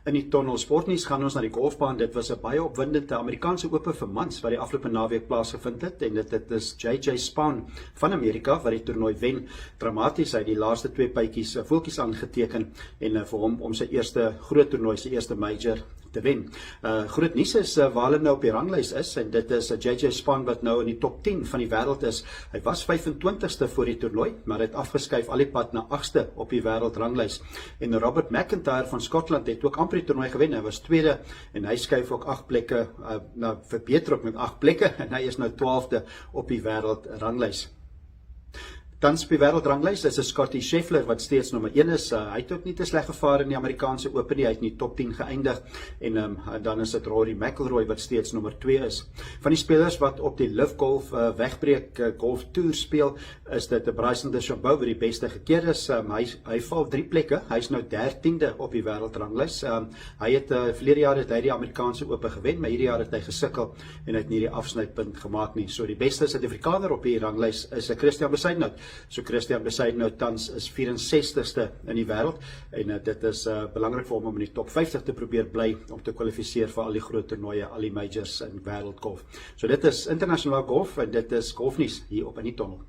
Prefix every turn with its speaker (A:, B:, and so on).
A: In die Tonnel Sportnuus gaan ons na die golfbaan. Dit was 'n baie opwindende Amerikaanse Ope vir mans wat die afgelope naweek plaasgevind het en dit is JJ Spaun van Amerika wat die toernooi wen. Dramaties, hy het die laaste 2 bytjies voetjies aangeteken en vir hom om sy eerste groot toernooi, sy eerste major te wen. Groot nuus is waar hulle nou op die ranglys is en dit is JJ Spaun wat nou in die top 10 van die wêreld is. Hy was 25ste voor die toernooi, maar hy het afgeskuif al die pad na 8ste op die wêreldranglys. En Robert McIntyre van Skotland het ook amper die toernooi gewen. Hy was tweede en hy skuif ook 8 plekke verbeter ook met 8 plekke en hy is nou 12de op die wêreldranglys. Tans op die wêreldranglys is Scottie Scheffler wat steeds nommer 1 is. Hy het ook nie te sleg gevaar in die Amerikaanse Ope nie. Hy het in die top 10 geëindig en dan is dit Rory McIlroy wat steeds nommer 2 is. Van die spelers wat op die Live Golf wegbreek golf tour speel, is dit Bryson DeChambeau wat die beste gekeer is. Hy val 3 plekke. Hy is nou 13de op die wêreldranglys. Hy het verlede jaar het hy die Amerikaanse Ope gewen, maar hierdie jaar het hy gesukkel en het nie die afsnypunt gemaak nie. So die beste Suid-Afrikaner op die ranglys is Christian Bezuidenhout. So Christian Bezuidenhout tans is 64ste in die wêreld en dit is belangrik vir hom om in die top 50 te probeer bly om te kwalifiseer vir al die groot toernooie, al die majors in wêreldgolf. So dit is internasionale golf en dit is golfnuus hier op In die Tonnel.